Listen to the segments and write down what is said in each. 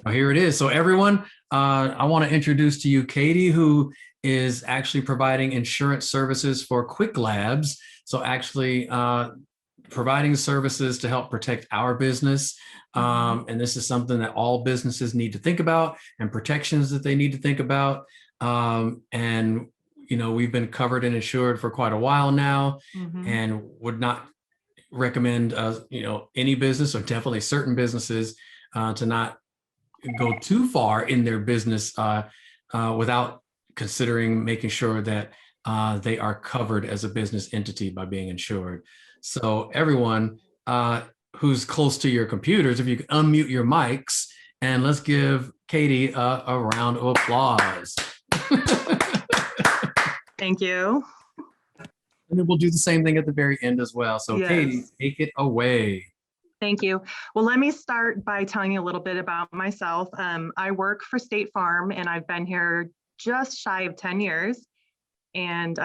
Well, here it is. So everyone, I want to introduce to you Katie, who is actually providing insurance services for Quick Labs. So actually providing services to help protect our business. And this is something that all businesses need to think about, and protections that they need to think about. And, you know, we've been covered and insured for quite a while now, and would not recommend, you know, any business, or definitely certain businesses, to not go too far in their business without considering making sure that they are covered as a business entity by being insured. So everyone who's close to your computers, if you can unmute your mics, and let's give Katie a round of applause. Thank you. And then we'll do the same thing at the very end as well. So Yes. Katie, take it away. Thank you. Well, let me start by telling you a little bit about myself. I work for State Farm, and I've been here just shy of 10 years. And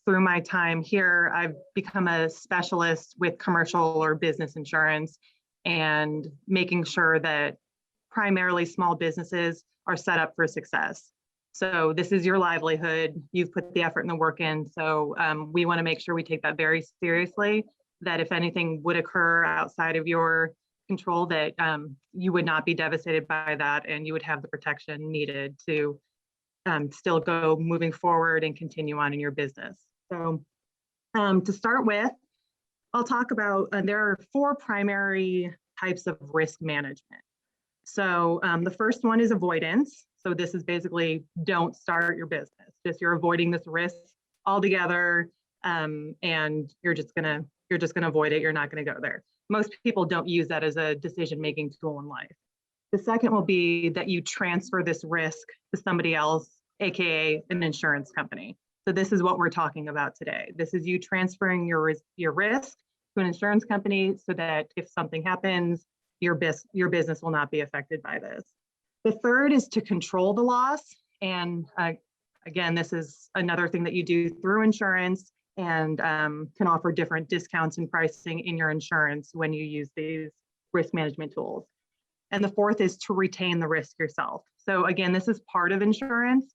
through my time here, I've become a specialist with commercial or business insurance, and making sure that primarily small businesses are set up for success. So this is your livelihood. You've put the effort and the work in. So we want to make sure we take that very seriously, that if anything would occur outside of your control, that you would not be devastated by that, and you would have the protection needed to still go moving forward and continue on in your business. So to start with, I'll talk about, there are 4 primary types of risk management. So the first one is avoidance. So this is basically don't start your business. Just you're avoiding this risk altogether, and you're just gonna avoid it. You're not gonna go there. Most people don't use that as a decision-making tool in life. The second will be that you transfer this risk to somebody else, AKA an insurance company. So this is what we're talking about today. This is you transferring your risk to an insurance company so that if something happens, your business will not be affected by this. The third is to control the loss. And again, this is another thing that you do through insurance, and can offer different discounts and pricing in your insurance when you use these risk management tools. And the fourth is to retain the risk yourself. So again, this is part of insurance.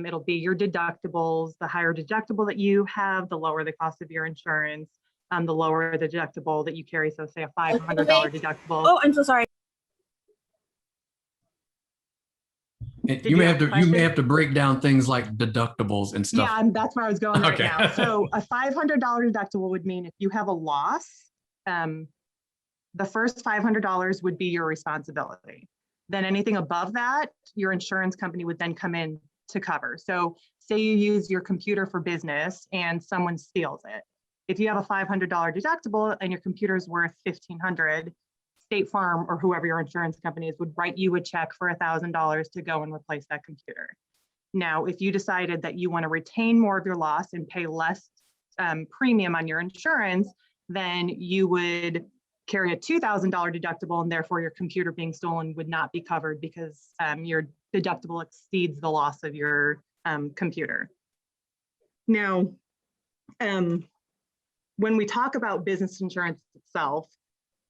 It'll be your deductibles. The higher deductible that you have, the lower the cost of your insurance, the lower the deductible that you carry. So say a $500 deductible. Oh, I'm so sorry. You may have to break down things like deductibles and stuff. Yeah, that's where I was going right Okay. now. So a $500 deductible would mean if you have a loss, the first $500 would be your responsibility. Then anything above that, your insurance company would then come in to cover. So say you use your computer for business and someone steals it. If you have a $500 deductible and your computer is worth $1,500, State Farm or whoever your insurance company is would write you a check for $1,000 to go and replace that computer. Now, if you decided that you want to retain more of your loss and pay less premium on your insurance, then you would carry a $2,000 deductible, and therefore your computer being stolen would not be covered because your deductible exceeds the loss of your computer. Now, when we talk about business insurance itself,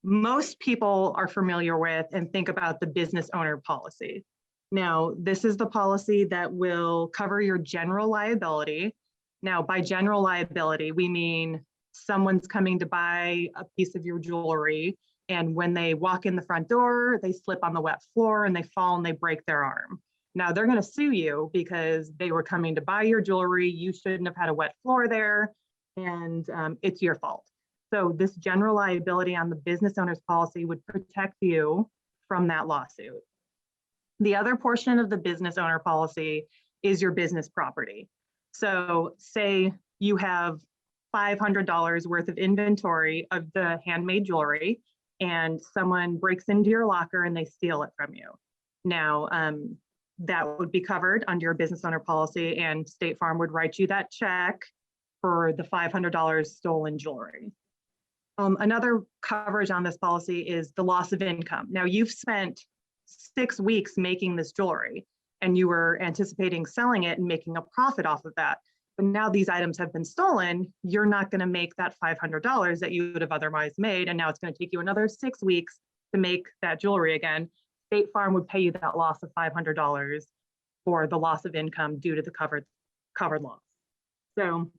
most people are familiar with and think about the business owner policy. Now, this is the policy that will cover your general liability. Now, by general liability, we mean someone's coming to buy a piece of your jewelry, and when they walk in the front door, they slip on the wet floor and they fall and they break their arm. Now, they're going to sue you because they were coming to buy your jewelry. You shouldn't have had a wet floor there, and it's your fault. So this general liability on the business owner's policy would protect you from that lawsuit. The other portion of the business owner policy is your business property. So say you have $500 worth of inventory of the handmade jewelry, and someone breaks into your locker and they steal it from you. Now, that would be covered under your business owner policy, and State Farm would write you that check for the $500 stolen jewelry. Another coverage on this policy is the loss of income. Now, you've spent 6 weeks making this jewelry, and you were anticipating selling it and making a profit off of that. But now these items have been stolen, you're not going to make that $500 that you would have otherwise made. And now it's going to take you another 6 weeks to make that jewelry again. State Farm would pay you that loss of $500 for the loss of income due to the covered loss. So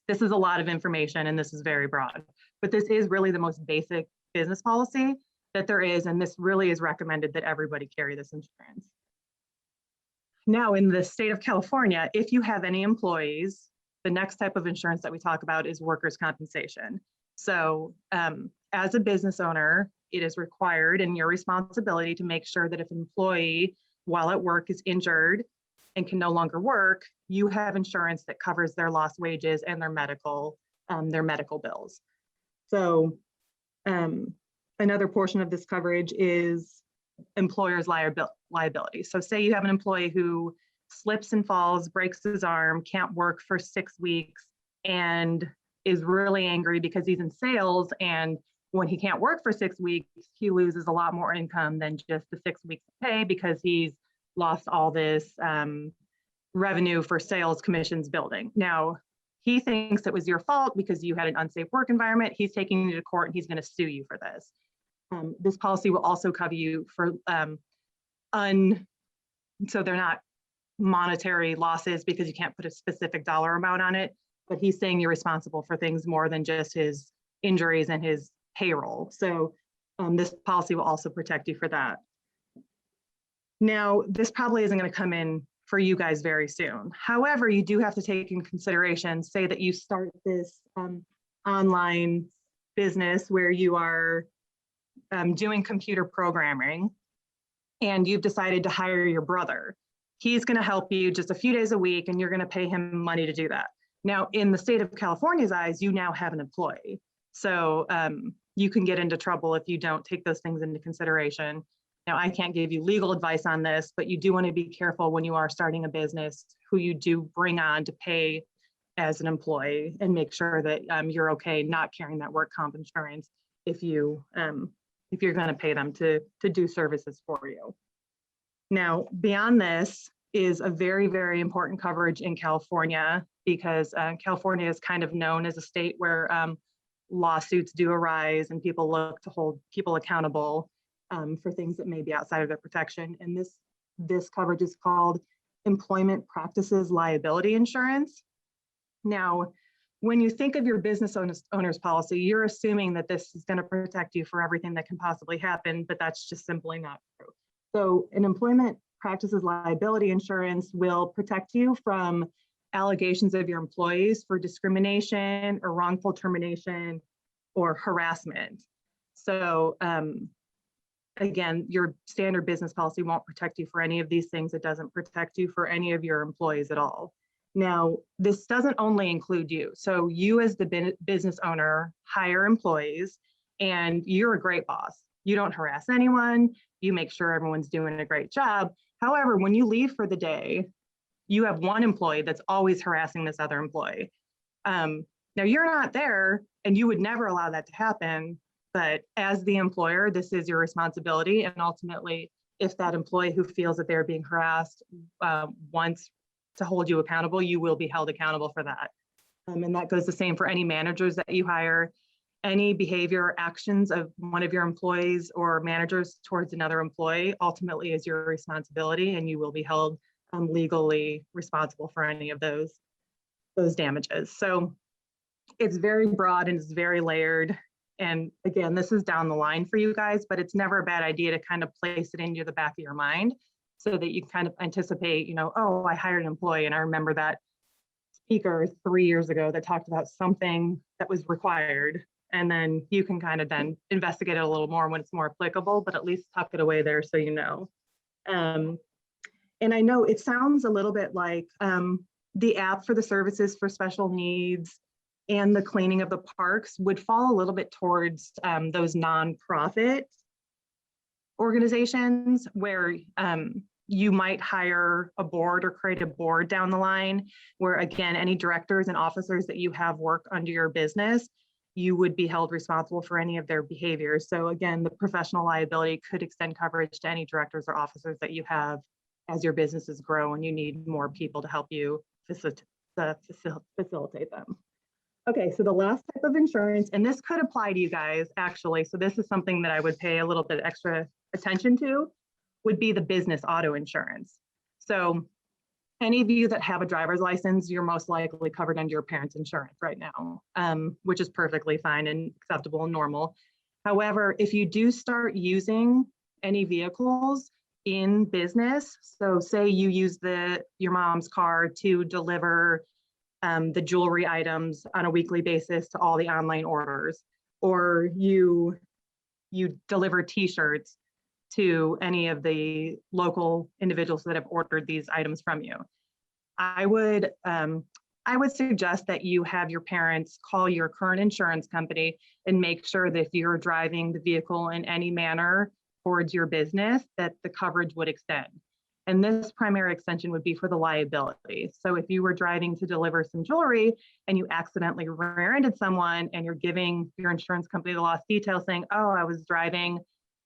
this is a lot of information and this is very broad, but this is really the most basic business policy that there is, and this really is recommended that everybody carry this insurance. Now, in the state of California, if you have any employees, the next type of insurance that we talk about is workers' compensation. So as a business owner, it is required and your responsibility to make sure that if an employee while at work is injured and can no longer work, you have insurance that covers their lost wages and their medical bills. So another portion of this coverage is employer's liability. So say you have an employee who slips and falls, breaks his arm, can't work for 6 weeks, and is really angry because he's in sales, and when he can't work for 6 weeks, he loses a lot more income than just the 6 weeks of pay because he's lost all this revenue for sales commissions building. Now, he thinks it was your fault because you had an unsafe work environment. He's taking you to court and he's going to sue you for this. This policy will also cover you for so they're not monetary losses because you can't put a specific dollar amount on it, but he's saying you're responsible for things more than just his injuries and his payroll. So this policy will also protect you for that. Now, this probably isn't going to come in for you guys very soon. However, you do have to take in consideration, say that you start this online business where you are doing computer programming and you've decided to hire your brother. He's going to help you just a few days a week and you're going to pay him money to do that. Now, in the state of California's eyes, you now have an employee. So you can get into trouble if you don't take those things into consideration. Now, I can't give you legal advice on this, but you do want to be careful when you are starting a business who you do bring on to pay as an employee and make sure that you're okay not carrying that work comp insurance if you're going to pay them to do services for you. Now, beyond this is a very, very important coverage in California because California is kind of known as a state where lawsuits do arise and people look to hold people accountable for things that may be outside of their protection. And this coverage is called Employment Practices Liability Insurance. Now, when you think of your business owner's policy, you're assuming that this is going to protect you for everything that can possibly happen, but that's just simply not true. So an employment practices liability insurance will protect you from allegations of your employees for discrimination or wrongful termination or harassment. So again, your standard business policy won't protect you for any of these things. It doesn't protect you for any of your employees at all. Now, this doesn't only include you. So you as the business owner hire employees and you're a great boss. You don't harass anyone. You make sure everyone's doing a great job. However, when you leave for the day, you have one employee that's always harassing this other employee. Now you're not there and you would never allow that to happen, but as the employer, this is your responsibility. And ultimately, if that employee who feels that they're being harassed wants to hold you accountable, you will be held accountable for that. And that goes the same for any managers that you hire. Any behavior or actions of one of your employees or managers towards another employee ultimately is your responsibility, and you will be held legally responsible for any of those damages. So it's very broad and it's very layered. And again, this is down the line for you guys, but it's never a bad idea to kind of place it into the back of your mind so that you kind of anticipate, oh, I hired an employee and I remember that speaker 3 years ago that talked about something that was required. And then you can kind of then investigate it a little more when it's more applicable, but at least tuck it away there so you know. And I know it sounds a little bit like the app for the services for special needs and the cleaning of the parks would fall a little bit towards those nonprofit organizations where you might hire a board or create a board down the line where, again, any directors and officers that you have work under your business, you would be held responsible for any of their behaviors. So again, the professional liability could extend coverage to any directors or officers that you have as your businesses grow and you need more people to help you facilitate them. Okay, so the last type of insurance, and this could apply to you guys actually, so this is something that I would pay a little bit extra attention to, would be the business auto insurance. So any of you that have a driver's license, you're most likely covered under your parents' insurance right now, which is perfectly fine and acceptable and normal. However, if you do start using any vehicles in business, so say you use your mom's car to deliver the jewelry items on a weekly basis to all the online orders, or you deliver t-shirts to any of the local individuals that have ordered these items from you. I would suggest that you have your parents call your current insurance company and make sure that if you're driving the vehicle in any manner towards your business, that the coverage would extend. And this primary extension would be for the liability. So if you were driving to deliver some jewelry and you accidentally rear-ended someone and you're giving your insurance company the lost details saying, oh, I was driving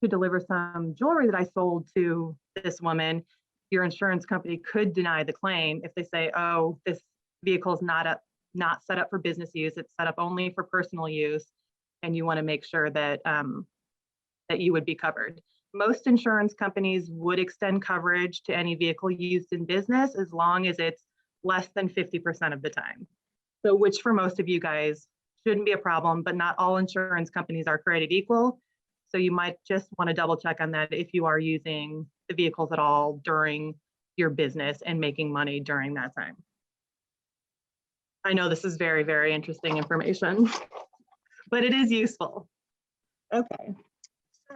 to deliver some jewelry that I sold to this woman, your insurance company could deny the claim if they say, oh, this vehicle is not set up for business use, it's set up only for personal use, and you want to make sure that that you would be covered. Most insurance companies would extend coverage to any vehicle used in business as long as it's less than 50% of the time. So which for most of you guys shouldn't be a problem, but not all insurance companies are created equal. So you might just want to double check on that if you are using the vehicles at all during your business and making money during that time. I know this is very, very interesting information, but it is useful. Okay,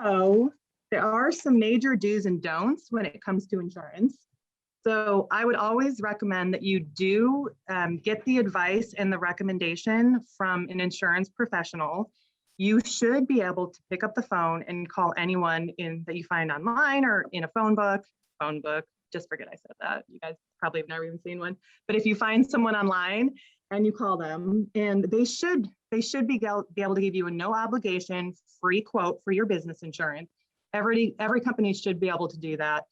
so there are some major do's and don'ts when it comes to insurance. So I would always recommend that you do get the advice and the recommendation from an insurance professional. You should be able to pick up the phone and call anyone that you find online or in a phone book, just forget I said that. You guys probably have never even seen one. But if you find someone online and you call them, and they should be able to give you a no obligation free quote for your business insurance. Every company should be able to do that.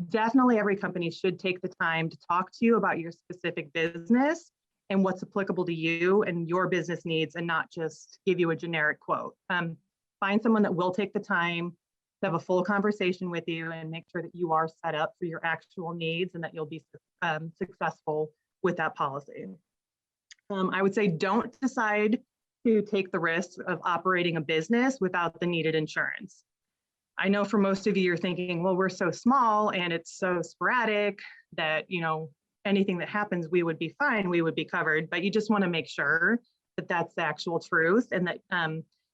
Definitely every company should take the time to talk to you about your specific business and what's applicable to you and your business needs, and not just give you a generic quote. Find someone that will take the time to have a full conversation with you and make sure that you are set up for your actual needs and that you'll be successful with that policy. I would say don't decide to take the risk of operating a business without the needed insurance. I know for most of you, you're thinking, well, we're so small and it's so sporadic that, anything that happens, we would be fine, we would be covered, but you just want to make sure that that's the actual truth and that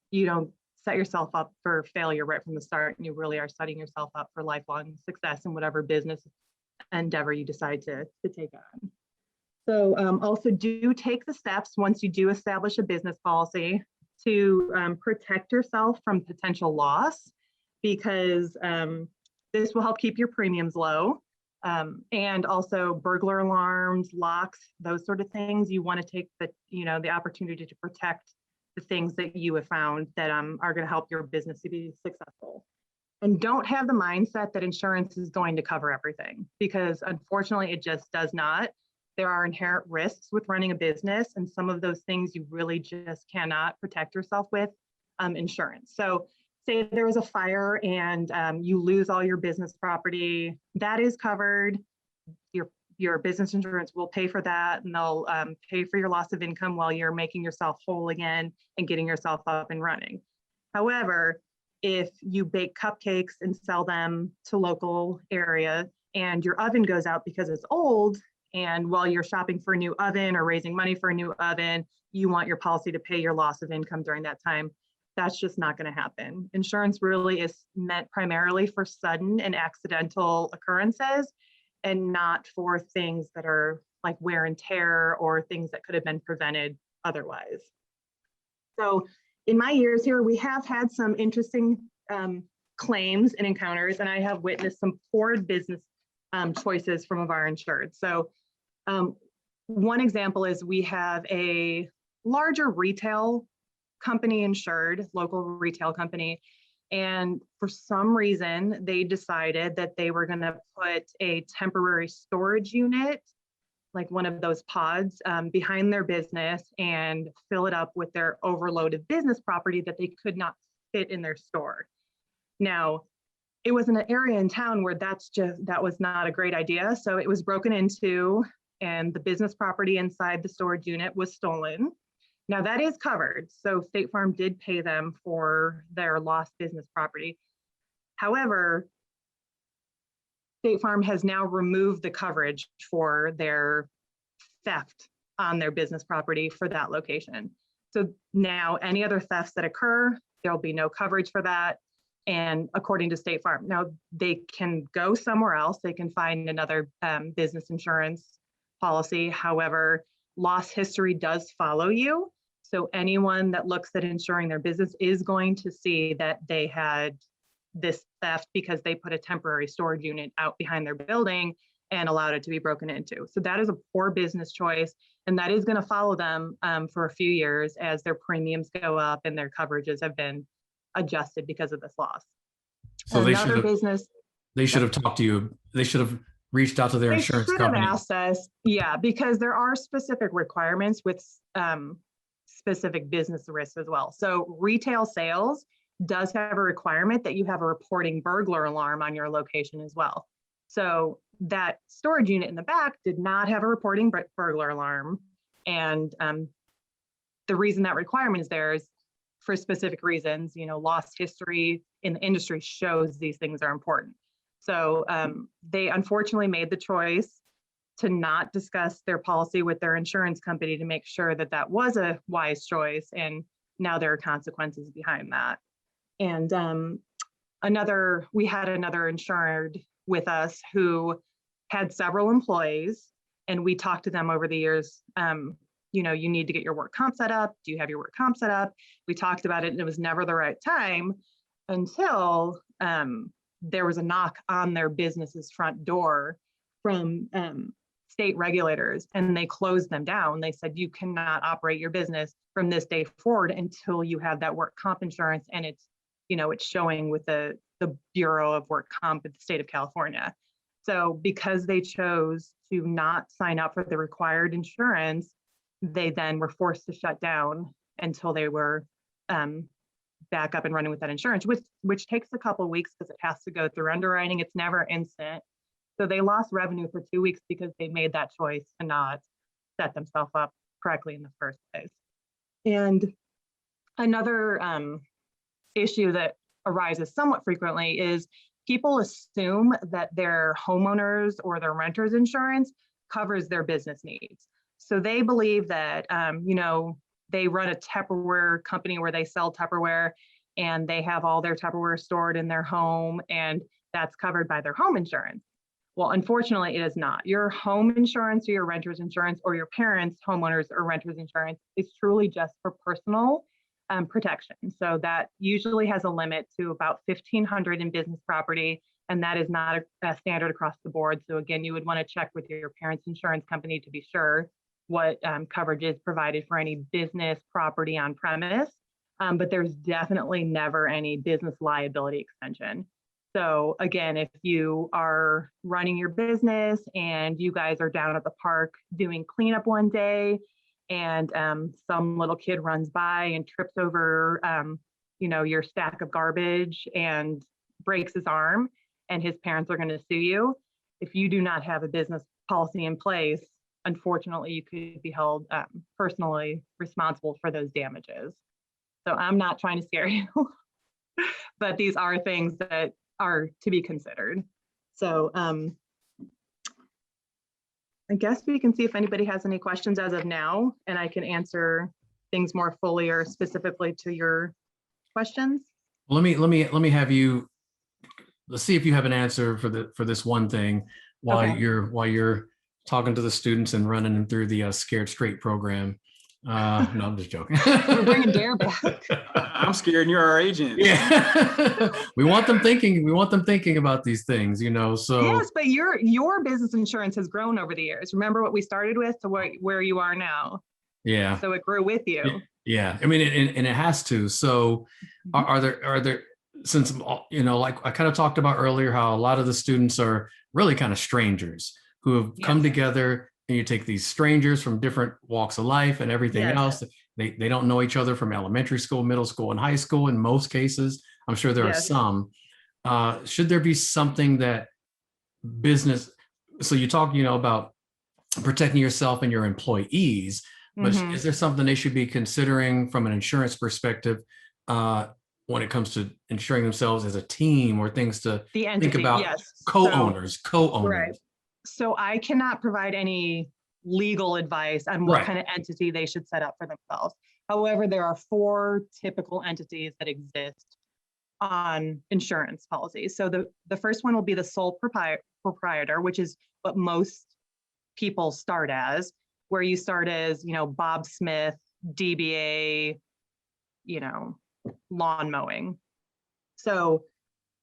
you don't set yourself up for failure right from the start, and you really are setting yourself up for lifelong success in whatever business endeavor you decide to take on. So also do take the steps once you do establish a business policy to protect yourself from potential loss, because this will help keep your premiums low. And also burglar alarms, locks, those sort of things. You want to take the opportunity to protect the things that you have found that are going to help your business to be successful. And don't have the mindset that insurance is going to cover everything, because unfortunately it just does not. There are inherent risks with running a business, and some of those things you really just cannot protect yourself with insurance. So say there was a fire and you lose all your business property, that is covered. Your business insurance will pay for that, and they'll pay for your loss of income while you're making yourself whole again and getting yourself up and running. However, if you bake cupcakes and sell them to local area and your oven goes out because it's old, and while you're shopping for a new oven or raising money for a new oven, you want your policy to pay your loss of income during that time, that's just not going to happen. Insurance really is meant primarily for sudden and accidental occurrences, and not for things that are like wear and tear or things that could have been prevented otherwise. So in my years here, we have had some interesting claims and encounters, and I have witnessed some poor business choices from of our insured. So one example is we have a larger retail company insured, local retail company, and for some reason they decided that they were going to put a temporary storage unit, like one of those pods, behind their business and fill it up with their overloaded business property that they could not fit in their store. Now, it was in an area in town where that was not a great idea. So it was broken into, and the business property inside the storage unit was stolen. Now that is covered. So State Farm did pay them for their lost business property. However, State Farm has now removed the coverage for their theft on their business property for that location. So now any other thefts that occur, there'll be no coverage for that. And according to State Farm, now they can go somewhere else. They can find another business insurance policy. However, loss history does follow you. So anyone that looks at insuring their business is going to see that they had this theft because they put a temporary storage unit out behind their building and allowed it to be broken into. So that is a poor business choice. And that is going to follow them for a few years as their premiums go up and their coverages have been adjusted because of this loss. So they should have talked to you. They should have reached out to their insurance company. They should have asked us, yeah, because there are specific requirements with specific business risks as well. So retail sales does have a requirement that you have a reporting burglar alarm on your location as well. So that storage unit in the back did not have a reporting burglar alarm. And the reason that requirement is there is for specific reasons. Lost history in the industry shows these things are important. So they unfortunately made the choice to not discuss their policy with their insurance company to make sure that that was a wise choice. And now there are consequences behind that. And we had another insured with us who had several employees, and we talked to them over the years. You need to get your work comp set up. Do you have your work comp set up? We talked about it, and it was never the right time until there was a knock on their business's front door from state regulators, and they closed them down. They said, you cannot operate your business from this day forward until you have that work comp insurance, and it's showing with the Bureau of Work Comp at the state of California. So because they chose to not sign up for the required insurance, they then were forced to shut down until they were back up and running with that insurance, which takes a couple of weeks because it has to go through underwriting. It's never instant. So they lost revenue for 2 weeks because they made that choice to not set themselves up correctly in the first place. And another issue that arises somewhat frequently is people assume that their homeowners or their renters insurance covers their business needs. So they believe that, they run a Tupperware company where they sell Tupperware and they have all their Tupperware stored in their home, and that's covered by their home insurance. Well, unfortunately, it is not. Your home insurance or your renter's insurance or your parents' homeowners or renters insurance is truly just for personal protection. So that usually has a limit to about $1,500 in business property, and that is not a standard across the board. So again, you would want to check with your parents' insurance company to be sure what coverage is provided for any business property on premise. But there's definitely never any business liability extension. So again, if you are running your business and you guys are down at the park doing cleanup one day, and some little kid runs by and trips over, your stack of garbage and breaks his arm, and his parents are going to sue you. If you do not have a business policy in place, unfortunately, you could be held personally responsible for those damages. So I'm not trying to scare you, but these are things that are to be considered. So I guess we can see if anybody has any questions as of now, and I can answer things more fully or specifically to your questions. Let me have you. Let's see if you have an answer for this one thing while you're talking to the students and running them through the Scared Straight program. No, I'm just joking. We're bringing Dare back. I'm scared, and you're our agent. Yeah, we want them thinking. We want them thinking about these things, So yes, but your business insurance has grown over the years. Remember what we started with to where you are now. Yeah. So it grew with you. Yeah, I mean, and it has to. So, are there since like I kind of talked about earlier, how a lot of the students are really kind of strangers who have come together. And you take these strangers from different walks of life and everything else. They don't know each other from elementary school, middle school, and high school in most cases. I'm sure there are some. should there be something that business, so you talk, about protecting yourself and your employees, but Mhm. is there something they should be considering from an insurance perspective when it comes to insuring themselves as a team, or things to The think entity, about? yes. Co-owners, Right. co-owners. So I cannot provide any legal advice on what Right. kind of entity they should set up for themselves. However, there are 4 typical entities that exist on insurance policies. So the first one will be the sole proprietor, which is what most people start as, where you start as, Bob Smith, DBA, lawn mowing. So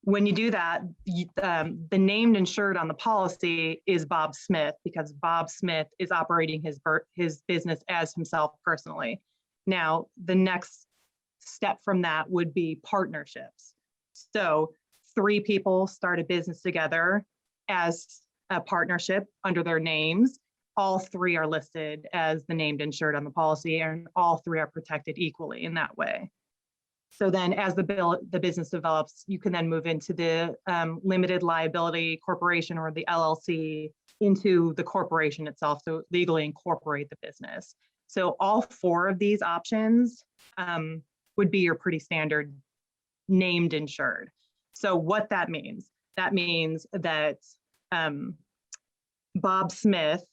when you do that, the named insured on the policy is Bob Smith, because Bob Smith is operating his business as himself personally. Now, the next step from that would be partnerships. So 3 people start a business together as a partnership under their names. All 3 are listed as the named insured on the policy, and all 3 are protected equally in that way. So then as the business develops, you can then move into the limited liability corporation, or the LLC, into the corporation itself, so legally incorporate the business. So all 4 of these options would be your pretty standard named insured. So what that means that Bob Smith,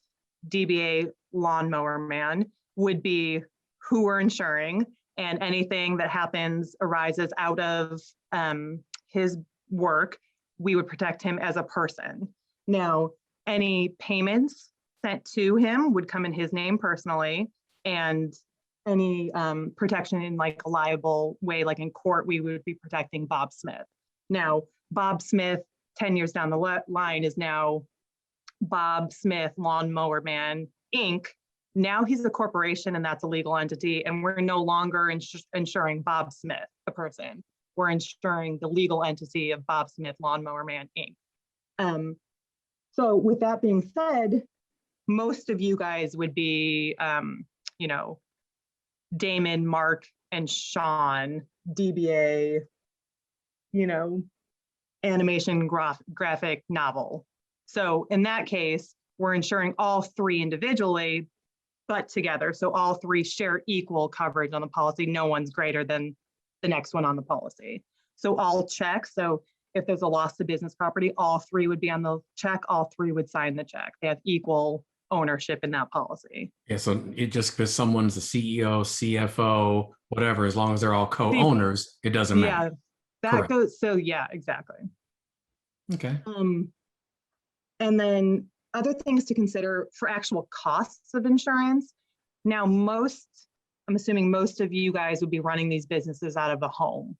DBA lawnmower man, would be who we're insuring, and anything that arises out of his work, we would protect him as a person. Now, any payments sent to him would come in his name personally, and any protection in like a liable way, like in court, we would be protecting Bob Smith. Now, Bob Smith, 10 years down the line, is now Bob Smith Lawnmower Man, Inc. Now he's a corporation, and that's a legal entity, and we're no longer insuring Bob Smith, the person. We're insuring the legal entity of Bob Smith Lawnmower Man, Inc. So with that being said, most of you guys would be, Damon, Mark, and Sean, DBA, animation graphic novel. So in that case, we're insuring all 3 individually, but together. So all 3 share equal coverage on the policy. No one's greater than the next one on the policy. So all checks. So if there's a loss to business property, all 3 would be on the check. All 3 would sign the check. They have equal ownership in that policy. Yeah, so it just because someone's the CEO, CFO, whatever, as long as they're all co-owners, it doesn't matter. Yeah, that Correct. goes. So yeah, exactly. Okay. And then other things to consider for actual costs of insurance. Now, I'm assuming most of you guys would be running these businesses out of a home,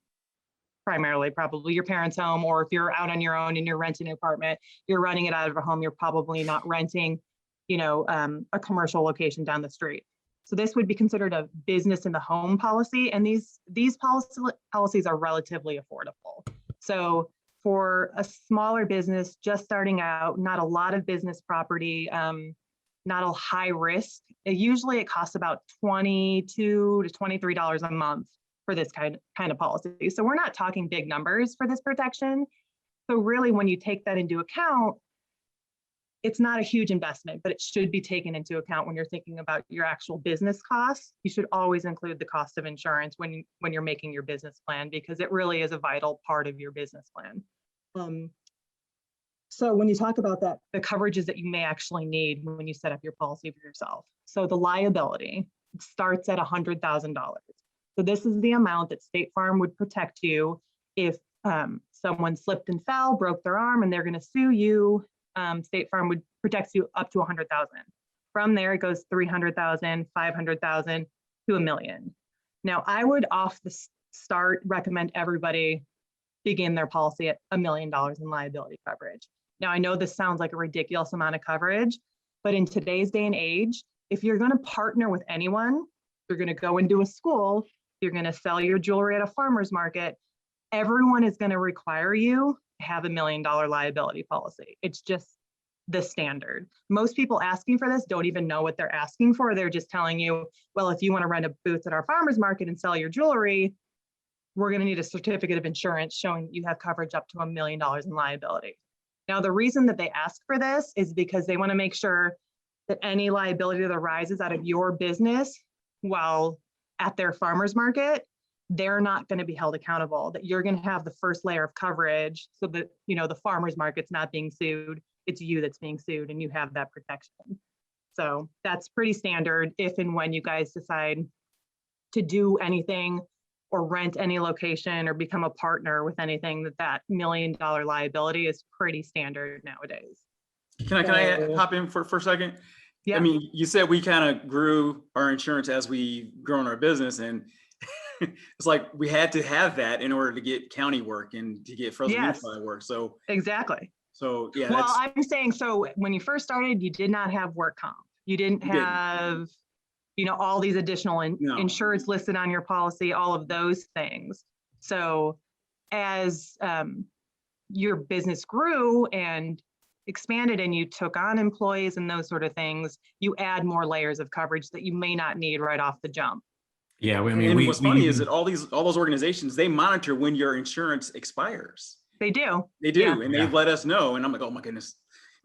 primarily, probably your parents' home, or if you're out on your own and you're renting an apartment, you're running it out of a home. You're probably not renting, a commercial location down the street. So this would be considered a business in the home policy, and these policies are relatively affordable. So for a smaller business just starting out, not a lot of business property, not a high risk, usually it costs about $22 to $23 a month for this kind of policy. So we're not talking big numbers for this protection. So really, when you take that into account, it's not a huge investment, but it should be taken into account when you're thinking about your actual business costs. You should always include the cost of insurance when you're making your business plan, because it really is a vital part of your business plan. So when you talk about that, the coverages that you may actually need when you set up your policy for yourself. So the liability starts at $100,000. So this is the amount that State Farm would protect you if someone slipped and fell, broke their arm, and they're going to sue you. State Farm would protect you up to 100,000. From there, it goes 300,000, 500,000 to $1 million. Now, I would off the start recommend everybody begin their policy at $1 million in liability coverage. Now, I know this sounds like a ridiculous amount of coverage, but in today's day and age, if you're going to partner with anyone, you're going to go into a school, you're going to sell your jewelry at a farmer's market, everyone is going to require you to have $1 million liability policy. It's just the standard. Most people asking for this don't even know what they're asking for. They're just telling you, well, if you want to rent a booth at our farmer's market and sell your jewelry, we're going to need a certificate of insurance showing that you have coverage up to $1 million in liability. Now, the reason that they ask for this is because they want to make sure that any liability that arises out of your business while at their farmer's market, they're not going to be held accountable, that you're going to have the first layer of coverage so that, you know, the farmer's market's not being sued. It's you that's being sued and you have that protection. So that's pretty standard if and when you guys decide to do anything or rent any location or become a partner with anything, that $1 million liability is pretty standard nowadays. Can I hop in for a second? Yeah. I mean, you said we kind of grew our insurance as we grown our business, and it's like we had to have that in order to get county work and to get Fresno Yes. Unified work. So Exactly. yeah. Well, I'm saying, so when you first started, you did not have work comp. You didn't have, you know, all these additional insurance listed on your policy, all of those things. So as your business grew and expanded and you took on employees and those sort of things, you add more layers of coverage that you may not need right off the jump. Yeah, I mean, what's funny is that all those organizations, they monitor when your insurance expires. They do. They do, Yeah. and they let us know. And I'm like, oh my goodness,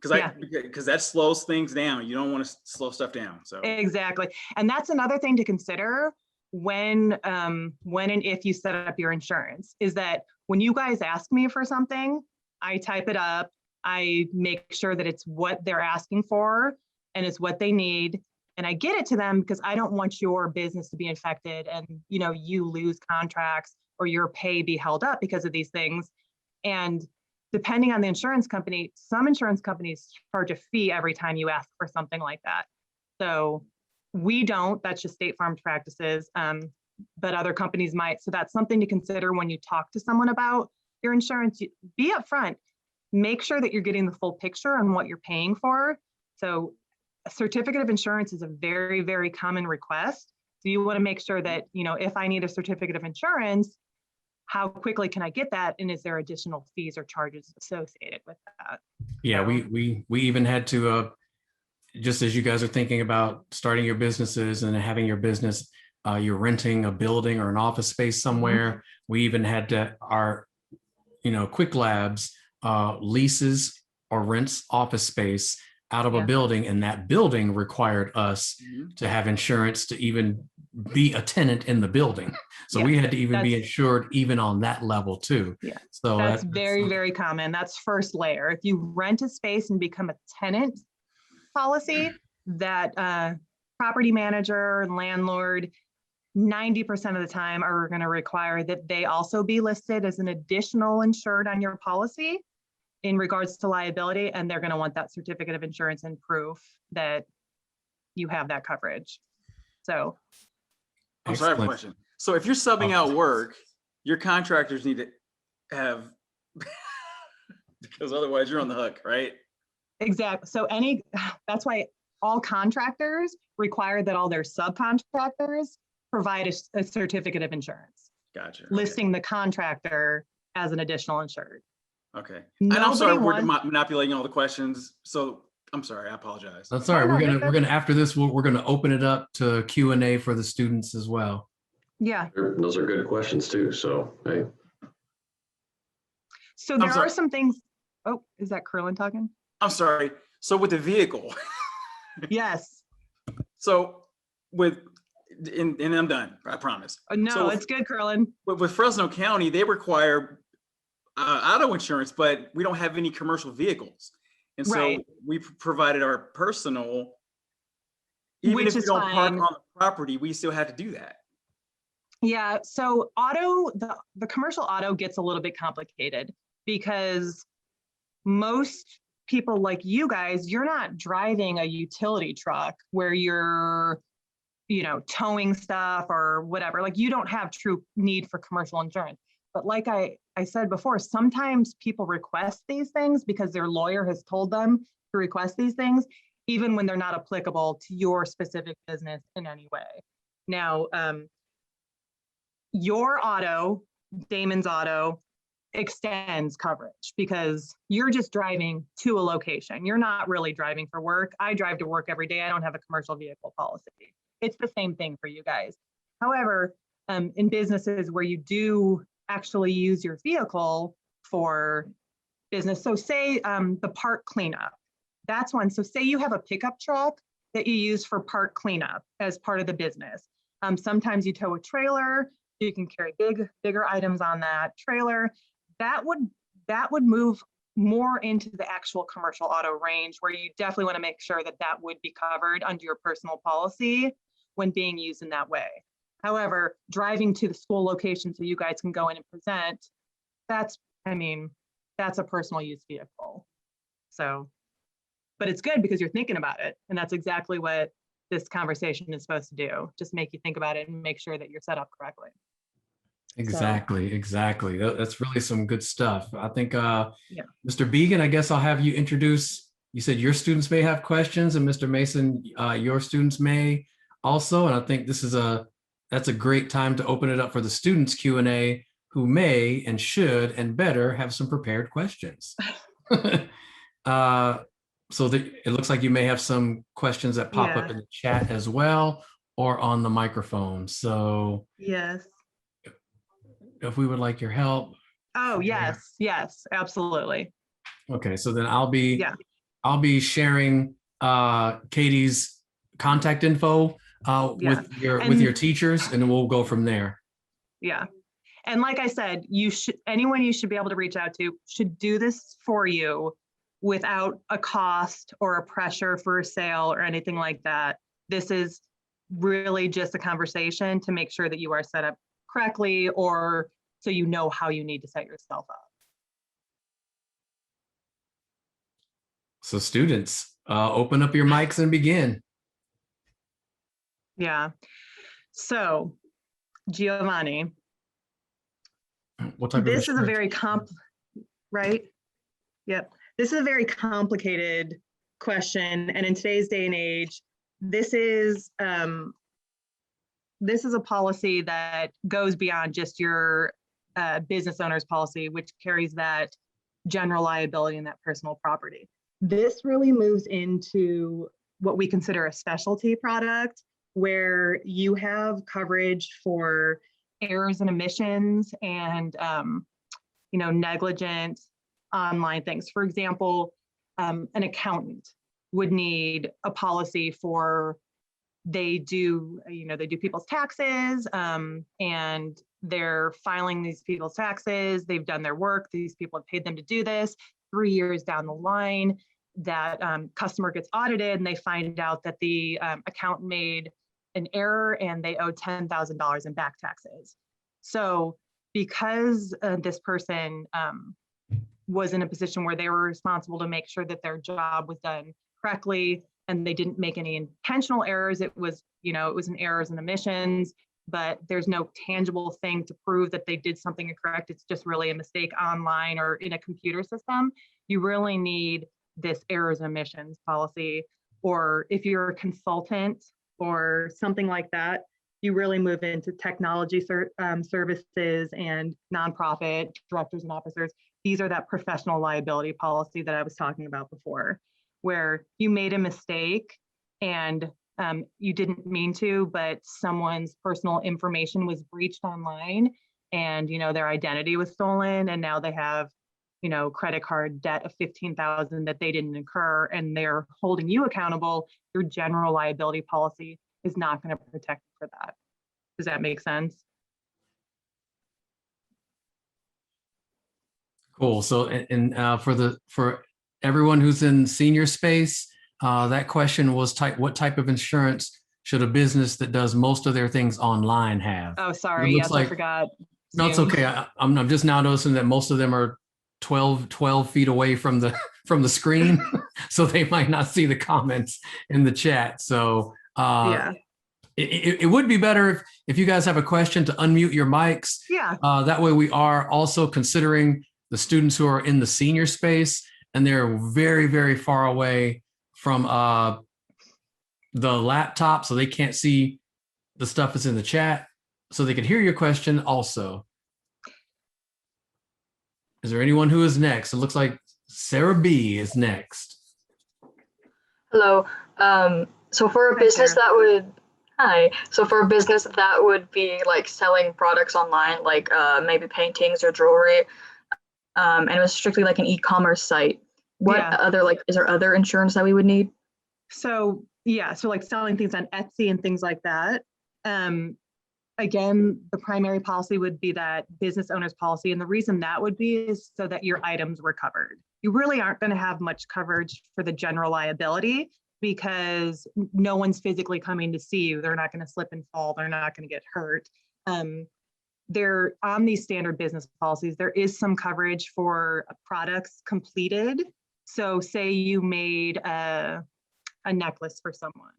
because that slows things down. You don't want to slow stuff down. So exactly, and that's another thing to consider when and if you set up your insurance, is that when you guys ask me for something, I type it up. I make sure that it's what they're asking for and it's what they need. And I get it to them because I don't want your business to be infected and, you know, you lose contracts or your pay be held up because of these things. And depending on the insurance company, some insurance companies charge a fee every time you ask for something like that. So we don't, that's just State Farm's practices, but other companies might. So that's something to consider when you talk to someone about your insurance. Be upfront, make sure that you're getting the full picture on what you're paying for. So a certificate of insurance is a very, very common request. So you want to make sure that, you know, if I need a certificate of insurance, how quickly can I get that? And is there additional fees or charges associated with that? Yeah, So, we even had to, just as you guys are thinking about starting your businesses and having your business, you're renting a building or an office space somewhere. We even had to, our, you know, Quick Labs leases or rents office space out of a building, and that building required us to have insurance to even be a tenant in the building. So we had to even be insured even on that level too. Yeah. So that's very, very common. That's first layer. If you rent a space and become a tenant policy, that property manager and landlord 90% of the time are going to require that they also be listed as an additional insured on your policy in regards to liability, and they're going to want that certificate of insurance and proof that you have that coverage. So I'm sorry, I have a question. So if you're subbing out work, your contractors need to have, because otherwise you're on the hook, right? Exactly. So that's why all contractors require that all their subcontractors provide a certificate of insurance. Gotcha. Listing the contractor as an additional insured. Okay. And I'm sorry, we're manipulating all the questions. So I'm sorry, I apologize. That's all right. We're gonna after this, we're gonna open it up to Q&A for the students as well. Yeah. Those are good questions too. So, hey. So there are some things. Oh, is that Curlin talking? I'm sorry. So with the vehicle. Yes. So and I'm done, I promise. No, so it's good, Curlin. With Fresno County, they require auto insurance, but we don't have any commercial vehicles. And so we provided our personal, even if we don't park on the property, we still have to do that. Yeah, so the commercial auto gets a little bit complicated because most people like you guys, you're not driving a utility truck where you're, you know, towing stuff or whatever. Like you don't have true need for commercial insurance. But like I said before, sometimes people request these things because their lawyer has told them to request these things, even when they're not applicable to your specific business in any way. Now, your auto, Damon's auto, extends coverage because you're just driving to a location. You're not really driving for work. I drive to work every day. I don't have a commercial vehicle policy. It's the same thing for you guys. However, in businesses where you do actually use your vehicle for business. So say the park cleanup, that's one. So say you have a pickup truck that you use for park cleanup as part of the business. Sometimes you tow a trailer, you can carry bigger items on that trailer. That would move more into the actual commercial auto range, where you definitely want to make sure that that would be covered under your personal policy when being used in that way. However, driving to the school location so you guys can go in and present, that's a personal use vehicle. So, but it's good because you're thinking about it. And that's exactly what this conversation is supposed to do. Just make you think about it and make sure that you're set up correctly. Exactly. That's really some good stuff. I think, Mr. Began, I guess I'll have you introduce, you said your students may have questions, and Mr. Mason, your students may also. And I think that's a great time to open it up for the students Q&A, who may and should and better have some prepared questions. So it looks like you may have some questions that pop up in the chat as well, or on the microphone. So yes, if we would like your help. Oh, yes, absolutely. Okay, so then I'll be sharing Katie's contact info with your teachers, and we'll go from there. Yeah. And like I said, anyone you should be able to reach out to should do this for you without a cost or a pressure for a sale or anything like that. This is really just a conversation to make sure that you are set up correctly, or so you know how you need to set yourself up. So students, open up your mics and begin. Yeah. So Giovanni, what type this of is a very right? Yep. This is a very complicated question. And in today's day and age, this is a policy that goes beyond just your business owner's policy, which carries that general liability and that personal property. This really moves into what we consider a specialty product, where you have coverage for errors and omissions and negligent online things. For example, an accountant would need a policy for they do people's taxes, and they're filing these people's taxes. They've done their work. These people have paid them to do this. 3 years down the line, that customer gets audited and they find out that the accountant made an error and they owe $10,000 in back taxes. So because this person was in a position where they were responsible to make sure that their job was done correctly, and they didn't make any intentional errors. It was an errors and omissions, but there's no tangible thing to prove that they did something incorrect. It's just really a mistake online or in a computer system. You really need this errors and omissions policy. Or if you're a consultant or something like that, you really move into technology services and nonprofit directors and officers. These are that professional liability policy that I was talking about before, where you made a mistake and you didn't mean to, but someone's personal information was breached online, and their identity was stolen, and now they have credit card debt of $15,000 that they didn't incur, and they're holding you accountable. Your general liability policy is not going to protect you for that. Does that make sense? Cool. So, and for everyone who's in senior space, that question was what type of insurance should a business that does most of their things online have? Oh, sorry. Yes, I forgot. No, it's okay. I'm just now noticing that most of them are 12 feet away from the screen, so they might not see the comments in the chat. So yeah. It would be better if you guys have a question to unmute your mics. Yeah. That way we are also considering the students who are in the senior space, and they're very, very far away from the laptop, so they can't see the stuff that's in the chat, so they can hear your question also. Is there anyone who is next? It looks like Sarah B is next. Hello. So for a business that would, Hi. So for a business, that would be like selling products online, like maybe paintings or jewelry. And it was strictly like an e-commerce site. What Yeah. other, like, is there other insurance that we would need? So yeah, so like selling things on Etsy and things like that. Again, the primary policy would be that business owner's policy. And the reason that would be is so that your items were covered. You really aren't going to have much coverage for the general liability because no one's physically coming to see you. They're not going to slip and fall. They're not going to get hurt. There on these standard business policies, there is some coverage for products completed. So say you made a necklace for someone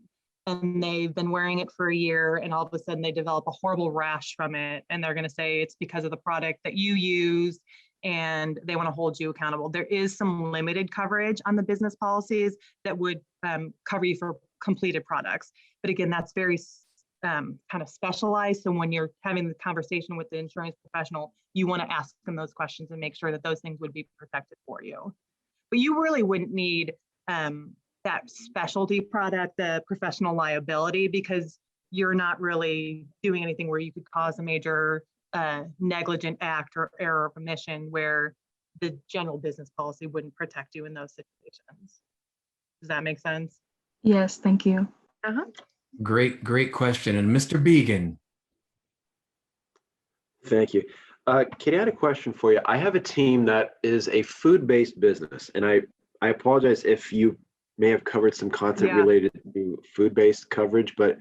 and they've been wearing it for a year and all of a sudden they develop a horrible rash from it and they're going to say it's because of the product that you used and they want to hold you accountable. There is some limited coverage on the business policies that would cover you for completed products. But again, that's very kind of specialized. So when you're having the conversation with the insurance professional, you want to ask them those questions and make sure that those things would be protected for you. But you really wouldn't need that specialty product, the professional liability, because you're not really doing anything where you could cause a major negligent act or error of omission where the general business policy wouldn't protect you in those situations. Does that make sense? Yes, thank you. Great question. And Mr. Began. Thank you. Katie, I had a question for you. I have a team that is a food-based business, and I apologize if you may have covered some content related to food-based coverage, but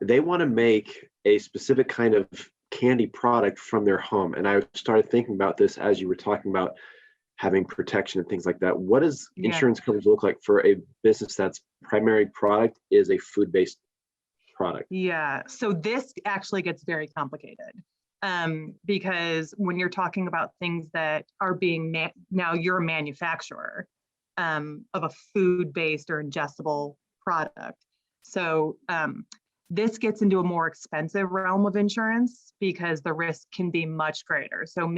they want to make a specific kind of candy product from their home. And I started thinking about this as you were talking about having protection and things like that. What does insurance coverage look like for a business that's primary product is a food-based product? Yeah, so this actually gets very complicated because when you're talking about things that are being, now you're a manufacturer of a food-based or ingestible product. So this gets into a more expensive realm of insurance because the risk can be much greater. So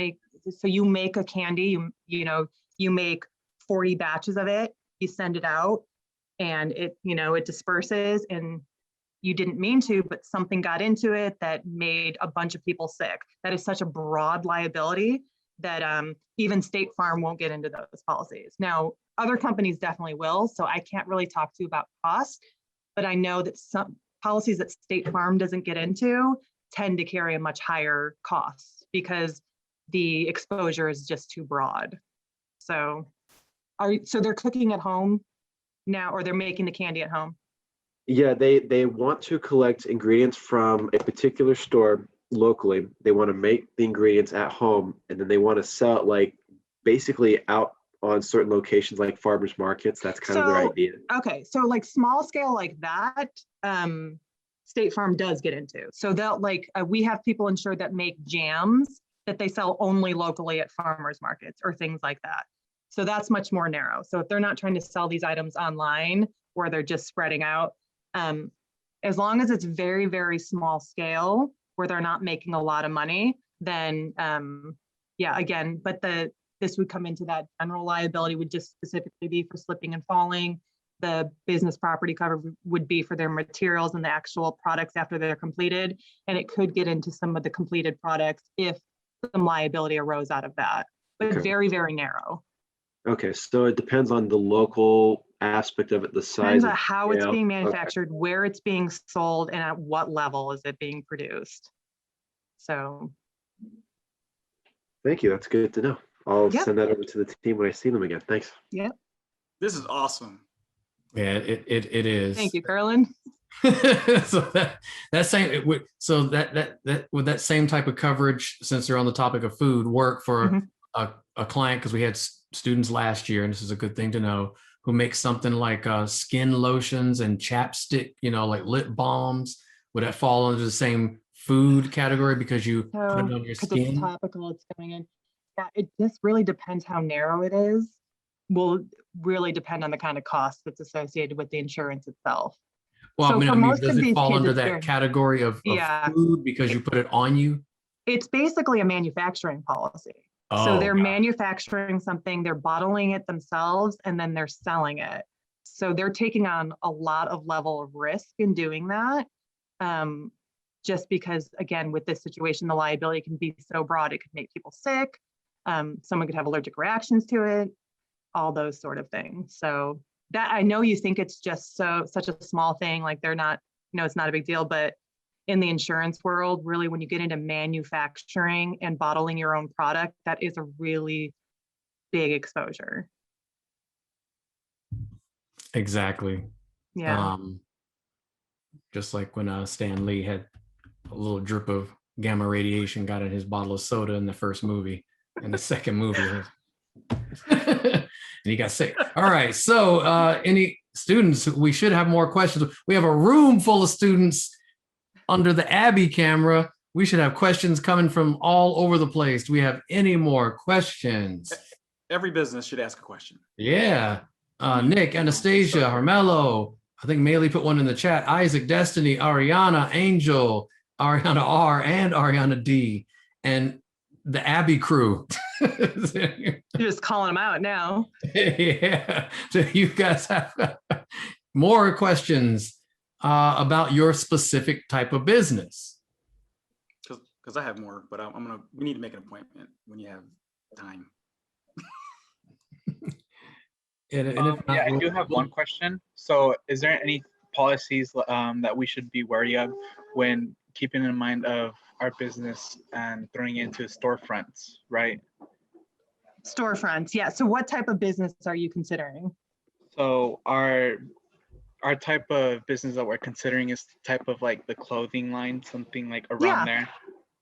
you make a candy, you make 40 batches of it, you send it out and it disperses and you didn't mean to, but something got into it that made a bunch of people sick. That is such a broad liability that even State Farm won't get into those policies. Now, other companies definitely will, so I can't really talk to you about cost, but I know that some policies that State Farm doesn't get into tend to carry a much higher cost because the exposure is just too broad. So they're cooking at home now, or they're making the candy at home? Yeah, they want to collect ingredients from a particular store locally. They want to make the ingredients at home, and then they want to sell it like basically out on certain locations like farmers markets. That's kind of their idea. Okay, so like small scale like that, State Farm does get into. So they'll we have people insured that make jams that they sell only locally at farmers markets or things like that. So that's much more narrow. So if they're not trying to sell these items online or they're just spreading out, as long as it's very, very small scale where they're not making a lot of money, then again, but this would come into that general liability would just specifically be for slipping and falling. The business property cover would be for their materials and the actual products after they're completed. And it could get into some of the completed products if some liability arose out of that, but very, very narrow. Okay, so it depends on the local aspect of it, the size. Depends on how it's being manufactured, where it's being sold, and at what level is it being produced. So. Thank you, that's good to know. I'll send that over to the team when I see them again. Thanks. Yeah. This is awesome. Yeah, it is. Thank you, Carlin. So that same type of coverage, since you're on the topic of food, work for a client, because we had students last year, and this is a good thing to know, who makes something like skin lotions and chapstick, like lip balms. Would that fall under the same food category because you put it on your skin? It's topical, it's coming in. Yeah, it just really depends how narrow it is. Will really depend on the kind of cost that's associated with the insurance itself. Well, so I mean, does it fall under that category of food because you put it on you? It's basically a manufacturing policy. So they're manufacturing something, they're bottling it themselves, and then they're selling it. So they're taking on a lot of level of risk in doing that. Just because, again, with this situation, the liability can be so broad, it could make people sick. Someone could have allergic reactions to it, all those sort of things. So that, I know you think it's just such a small thing, like they're not, it's not a big deal, but in the insurance world, really, when you get into manufacturing and bottling your own product, that is a really big exposure. Exactly. Yeah. Just like when Stan Lee had a little drip of gamma radiation got in his bottle of soda in the first movie, and the second movie, and he got sick. All right. So any students, we should have more questions. We have a room full of students under the Abby camera. We should have questions coming from all over the place. Do we have any more questions? Every business should ask a question. Yeah. Nick, Anastasia, Harmelo. I think Maylee put one in the chat. Isaac, Destiny, Ariana, Angel, Ariana R, and Ariana D, and the Abby crew. You're just calling them out now. Yeah. So you guys have more questions about your specific type of business? Because I have more, but we need to make an appointment when you have time. Yeah, I do have one question. So is there any policies that we should be wary of when keeping in mind of our business and throwing it into storefronts, right? Storefronts, yeah. So what type of business are you considering? So our type of business that we're considering is type of like the clothing line, something like around there.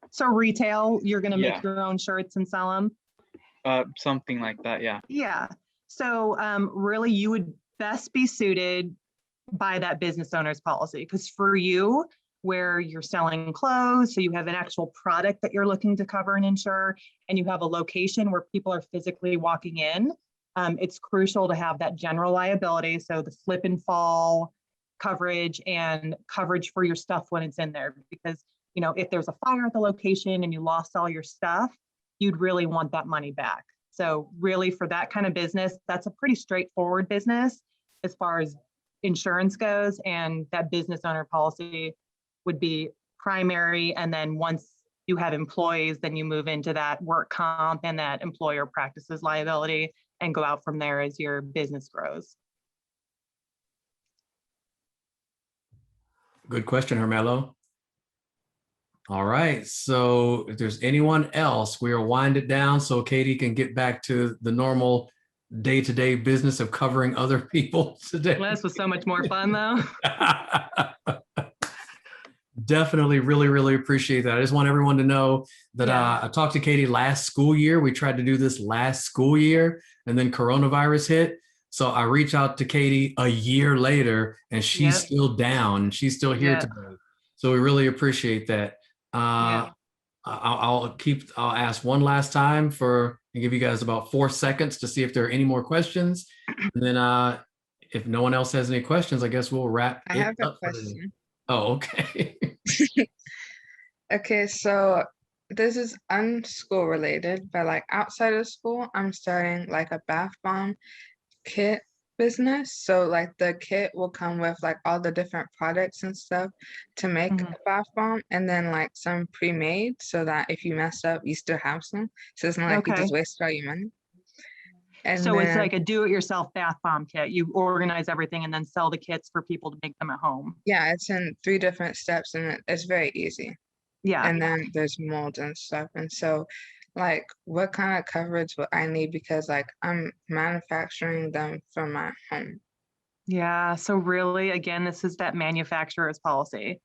So retail, you're going to make Yeah. your own shirts and sell them? Something like that, yeah. Yeah. So really, you would best be suited by that business owner's policy, because for you, where you're selling clothes, so you have an actual product that you're looking to cover and insure, and you have a location where people are physically walking in, it's crucial to have that general liability, so the slip and fall coverage and coverage for your stuff when it's in there. Because, if there's a fire at the location and you lost all your stuff, you'd really want that money back. So really, for that kind of business, that's a pretty straightforward business as far as insurance goes, and that business owner policy would be primary. And then once you have employees, then you move into that work comp and that employer practices liability and go out from there as your business grows. Good question, Hermelo. All right. So if there's anyone else, we'll wind it down so Katie can get back to the normal day-to-day business of covering other people today. Well, this was so much more fun, though. Definitely, really, really appreciate that. I just want everyone to know that I talked to Katie last school year. We tried to do this last school year, and then coronavirus hit. So I reached out to Katie a year later, and she's still down, and she's still here today. So we really appreciate that. I'll ask one last time and give you guys about 4 seconds to see if there are any more questions. And then if no one else has any questions, I guess we'll wrap I have a question. Oh, okay. Okay, so this is unschool related, but like outside of school, I'm starting like a bath bomb kit business. So like the kit will come with like all the different products and stuff to make a bath bomb, and then like some pre-made so that if you mess up, you still have some. So it's not like you just wasted all your money. And so then, it's like a do-it-yourself bath bomb kit. You organize everything and then sell the kits for people to make them at home. yeah, it's in 3 different steps and it's very easy. Yeah. And then there's molds and stuff. And so like what kind of coverage would I need, because like I'm manufacturing them from my home? Yeah. So really, again, this is that manufacturer's policy,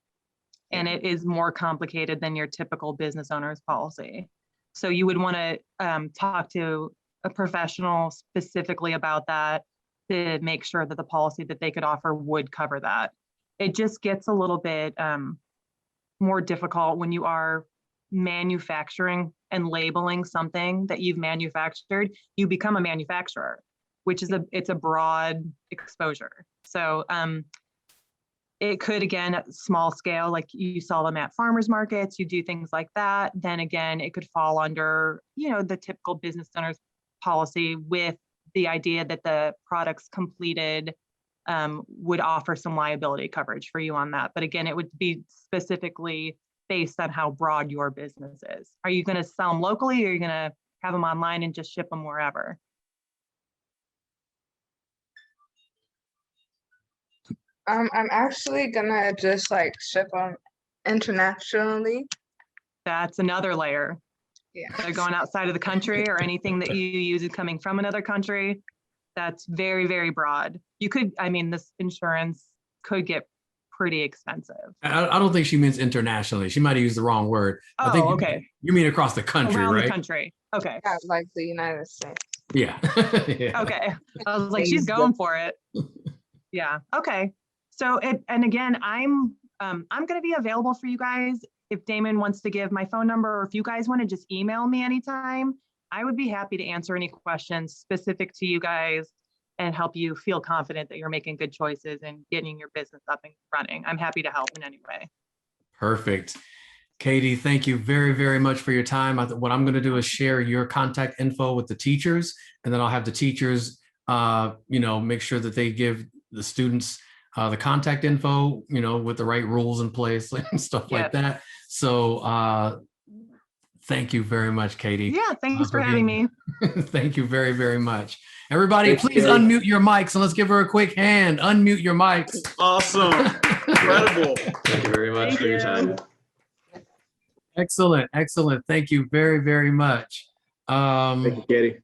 and it is more complicated than your typical business owner's policy. So you would want to talk to a professional specifically about that to make sure that the policy that they could offer would cover that. It just gets a little bit more difficult when you are manufacturing and labeling something that you've manufactured. You become a manufacturer, which is it's a broad exposure. So it could, again, at small scale, like you saw them at farmers markets, you do things like that. Then again, it could fall under, the typical business owner's policy with the idea that the product's completed would offer some liability coverage for you on that. But again, it would be specifically based on how broad your business is. Are you going to sell them locally, or are you going to have them online and just ship them wherever? I'm actually gonna just like ship them internationally. That's another layer. Yeah. They're going outside of the country, or anything that you use is coming from another country. That's very, very broad. You could, I mean, this insurance could get pretty expensive. I don't think she means internationally. She might have used the wrong word. Oh, I think okay. You mean across the country, Around right? the country. Okay. Yeah, like the United States. Yeah. Yeah. Okay. I was like, she's going for it. Yeah. Okay. So, and again, I'm going to be available for you guys. If Damon wants to give my phone number, or if you guys want to just email me anytime, I would be happy to answer any questions specific to you guys and help you feel confident that you're making good choices and getting your business up and running. I'm happy to help in any way. Perfect. Katie, thank you very, very much for your time. What I'm going to do is share your contact info with the teachers, and then I'll have the teachers, make sure that they give the students the contact info, with the right rules in place and stuff like that. So thank you very much, Katie. Yeah, thanks for having me. Thank you very, very much. Everybody, Thanks, please Katie. unmute your mics, and let's give her a quick hand. Unmute your mics. Awesome. Incredible. Thank you very much for your time. Excellent. Excellent. Thank you very, very much. Thank you, Katie.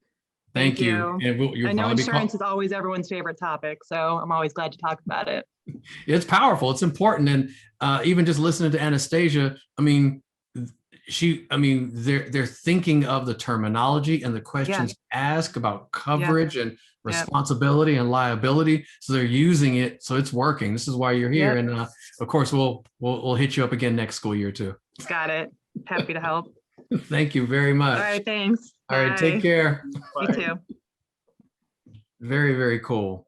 Thank you. And I know insurance is always everyone's favorite topic, so I'm always glad to talk about it. It's powerful. It's important. And even just listening to Anastasia, they're thinking of the terminology and the questions asked about coverage and responsibility and liability. So they're using it. So it's working. This is why you're here. And of course, we'll hit you up again next school year too. Got it. Happy to help. Thank you very much. All right. Thanks. All right. Take care. You too. Very, very cool.